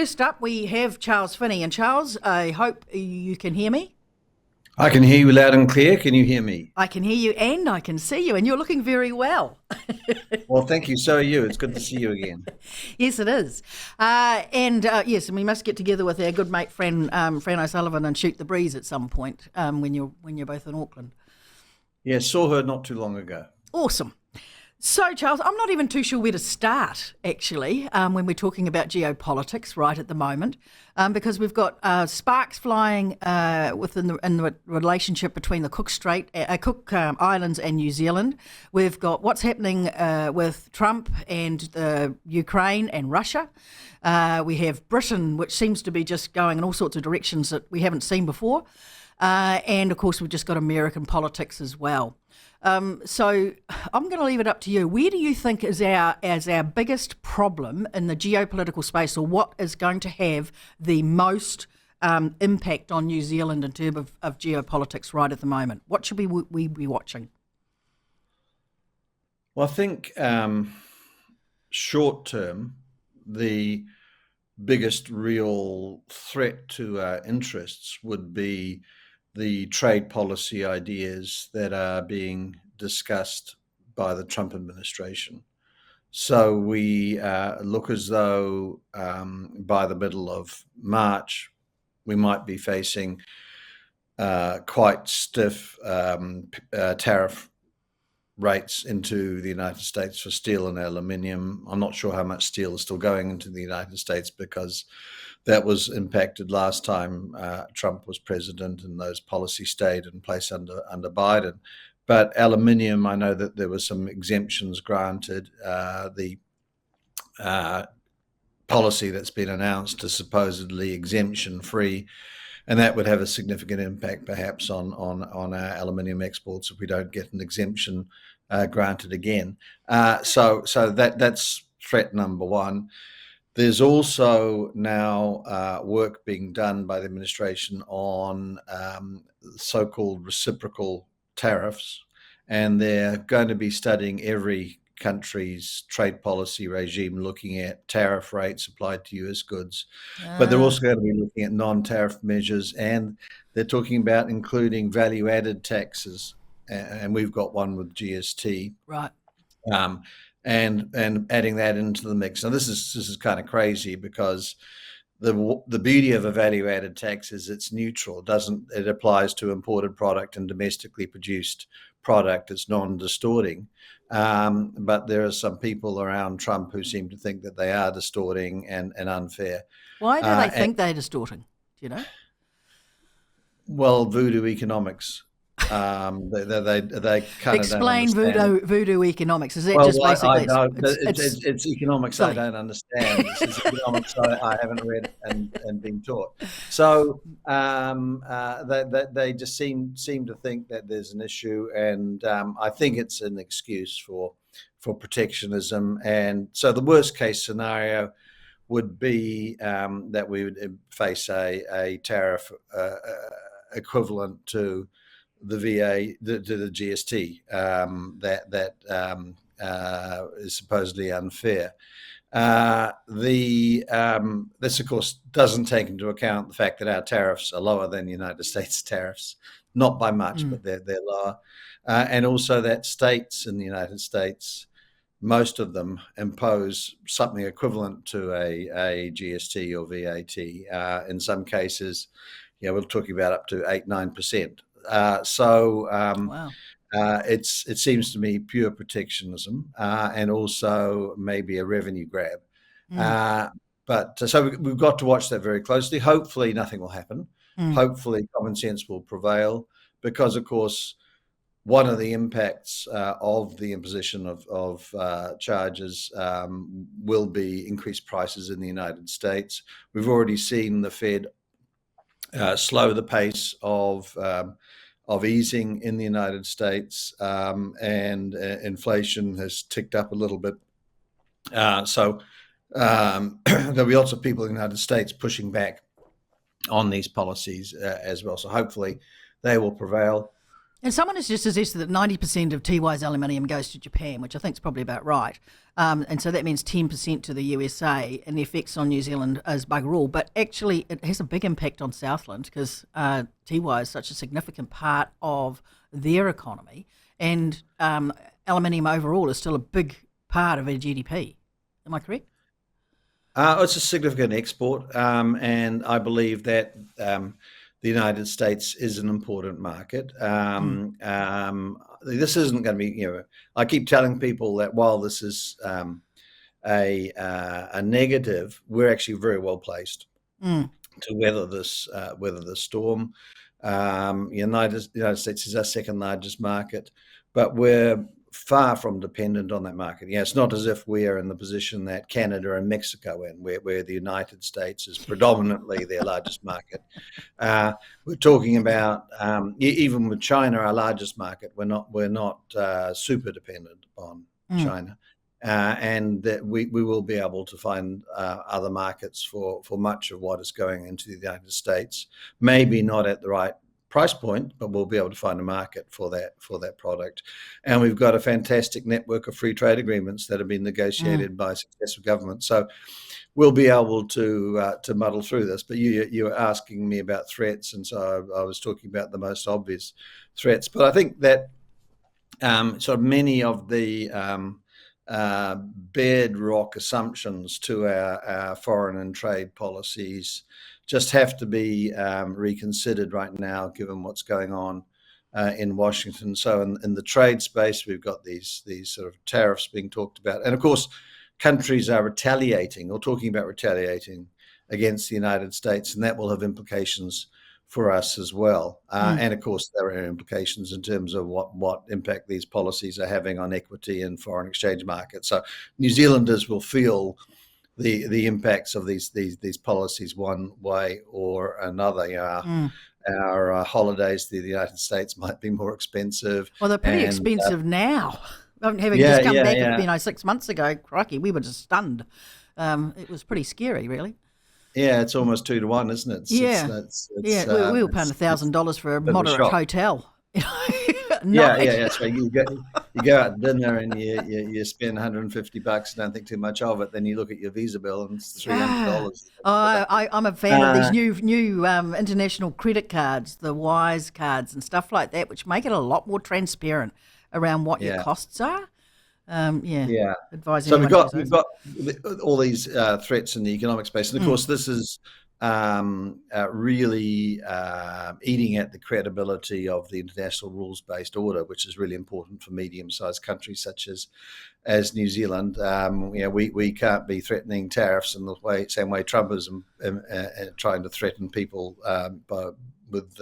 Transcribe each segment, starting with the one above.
first up, we have Charles Finny. And Charles, I hope you can hear me. I can hear you loud and clear. Can you hear me? I can hear you and I can see you, and you're looking very well. Well, thank you. So are you. It's good to see you again. Yes, it is. Yes, and we must get together with our good mate, Fran O'Sullivan, and shoot the breeze at some point when you're both in Auckland. Yeah, saw her not too long ago. Awesome. So, Charles, I'm not even too sure where to start, actually, when we're talking about geopolitics right at the moment, because we've got sparks flying in the relationship between the Cook Islands and New Zealand. We've got what's happening with Trump and Ukraine and Russia. We have Britain, which seems to be just going in all sorts of directions that we haven't seen before. And, of course, we've just got American politics as well. So I'm going to leave it up to you. Where do you think is our biggest problem in the geopolitical space, or what is going to have the most impact on New Zealand in terms of geopolitics right at the moment? What should we be watching? Well, I think short term, the biggest real threat to our interests would be the trade policy ideas that are being discussed by the Trump administration. So we look as though by the middle of March, we might be facing quite stiff tariff rates into the United States for steel and aluminium. I'm not sure how much steel is still going into the United States because that was impacted last time Trump was president, and those policies stayed in place under Biden. But aluminium, I know that there were some exemptions granted. The policy that's been announced is supposedly exemption-free, and that would have a significant impact perhaps on our aluminium exports if we don't get an exemption granted again. So that's threat number one. There's also now work being done by the administration on so-called reciprocal tariffs, and they're going to be studying every country's trade policy regime, looking at tariff rates applied to US goods. But they're also going to be looking at non-tariff measures, and they're talking about including value-added taxes, and we've got one with GST. Right. And adding that into the mix. Now this is kind of crazy because the beauty of a value-added tax is it's neutral. It applies to imported product and domestically produced product. It's non-distorting. But there are some people around Trump who seem to think that they are distorting and unfair. Why do they think they're distorting? Do you know? Well, voodoo economics. They kind of explain voodoo economics. Is that well, just basically? I know, it's economics silly. I don't understand. This is economics I haven't read and been taught. So they just seem to think that there's an issue, and I think it's an excuse for protectionism. And so the worst case scenario would be that we would face a tariff equivalent to the VA, to the GST, that is supposedly unfair. This, of course, doesn't take into account the fact that our tariffs are lower than the United States tariffs, not by much, but they're lower. And also that states in the United States, most of them impose something equivalent to a GST or VAT. In some cases, we're talking about up to 8-9%. Wow. It seems to me pure protectionism and also maybe a revenue grab. So we've got to watch that very closely. Hopefully nothing will happen. Hopefully common sense will prevail, because, of course, one of the impacts of the imposition of charges will be increased prices in the United States. We've already seen the Fed slow the pace of easing in the United States, and inflation has ticked up a little bit. So there'll be lots of people in the United States pushing back on these policies as well. So hopefully they will prevail. And someone has just suggested that 90% of Tiwai's aluminium goes to Japan, which I think is probably about right. And so that means 10% to the USA, and the effects on New Zealand is bugger all. But actually, it has a big impact on Southland because Tiwai is such a significant part of their economy. And aluminium overall is still a big part of their GDP. Am I correct? It's a significant export, and I believe that the United States is an important market. Mm, This isn't going to be, I keep telling people that while this is a negative, we're actually very well placed mm, to weather the storm. United States is our second largest market, but we're far from dependent on that market. It's not as if we are in the position that Canada and Mexico in, where the United States is predominantly their largest market. We're talking about even with China, our largest market. We're not super dependent on mm, China. And that we will be able to find other markets for much of what is going into the United States. Maybe not at the right price point, but we'll be able to find a market for that product. And we've got a fantastic network of free trade agreements that have been mm. negotiated by successive governments. So we'll be able to muddle through this. But you were asking me about threats, and so I was talking about the most obvious threats. But I think that sort of many of the bedrock assumptions to our foreign and trade policies just have to be reconsidered right now, given what's going on in Washington. So in the trade space, we've got these sort of tariffs being talked about. And of course, countries are retaliating or talking about retaliating against the United States, and that will have implications for us as well. And of course, there are implications in terms of what impact these policies are having on equity and foreign exchange markets. So New Zealanders will feel the impacts of these policies one way or another. Our holidays to the United States might be more expensive. Well, they're pretty And expensive now. Having yeah, just come yeah, back, yeah. 6 months ago, crikey, we were just stunned. It was pretty scary, really. Yeah, it's almost 2 to 1, isn't it? Yeah, yeah. We were paying It's $1,000 for a a bit of a moderate shock. hotel. Yeah, Night. yeah, that's right. You go out to dinner and you spend $150, don't think too much of it. Then you look at your Visa bill and it's Yeah. $300. I'm a fan of these Uh, new international credit cards, the Wise cards and stuff like that, which make it a lot more transparent around what your yeah, costs are. Yeah, yeah. advise So anyone to use we've those. got all these threats in the economic space, and of Mm, course, this is really eating at the credibility of the international rules-based order, which is really important for medium-sized countries such as New Zealand. We can't be threatening tariffs in the same way Trump is trying to threaten people with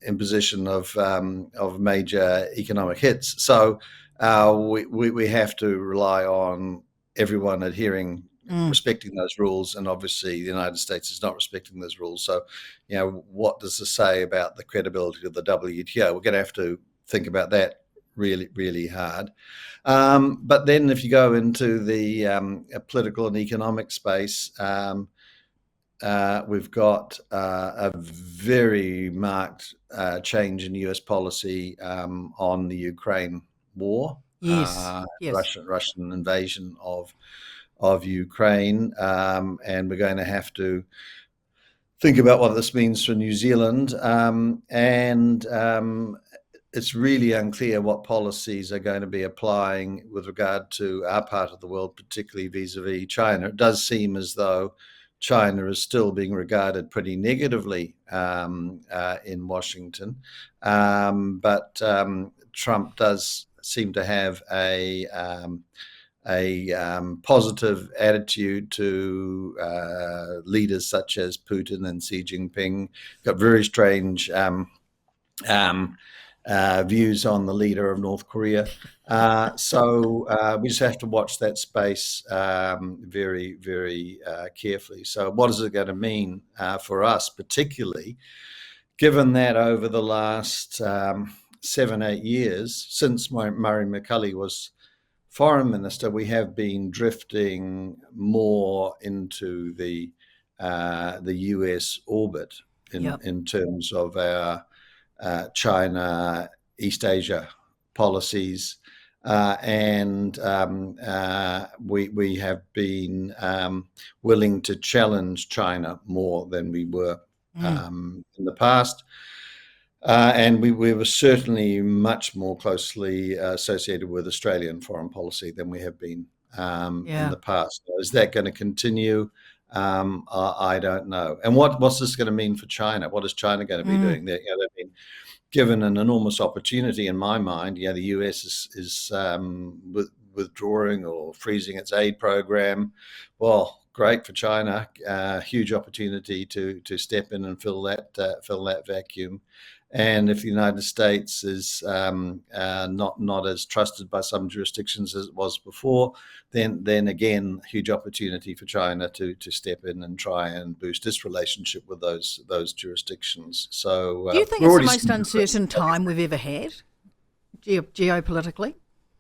imposition of major economic hits. So we have to rely on everyone adhering, mm. respecting those rules, and obviously the United States is not respecting those rules. So, what does this say about the credibility of the WTO? We're going to have to think about that really, really hard. But then, if you go into the political and economic space, we've got a very marked change in US policy on the Ukraine war, Yes, yes. Russian invasion of Ukraine, and we're going to have to think about what this means for New Zealand. And it's really unclear what policies are going to be applying with regard to our part of the world, particularly vis-a-vis China. It does seem as though China is still being regarded pretty negatively in Washington, but Trump does seem to have a positive attitude to leaders such as Putin and Xi Jinping. Got very strange views on the leader of North Korea. So we just have to watch that space very, very carefully. So what is it going to mean for us, particularly given that over the last 7-8 years, since Murray McCully was foreign minister, we have been drifting more into the US orbit Yep. in terms of our China, East Asia policies. And we have been willing to challenge China more than we were in the past. And we were certainly much more closely associated with Australian foreign policy than we have been in the past. Is that going to continue? I don't know. And what's this going to mean for China? What is China going to be doing? They've been given an enormous opportunity, in my mind. The US is withdrawing or freezing its aid program. Well, great for China. Huge opportunity to step in and fill that vacuum. And if the United States is not as trusted by some jurisdictions as it was before, then again, huge opportunity for China to step in and try and boost its relationship with those jurisdictions. So, do you think it's the most uncertain time we've ever had, geopolitically?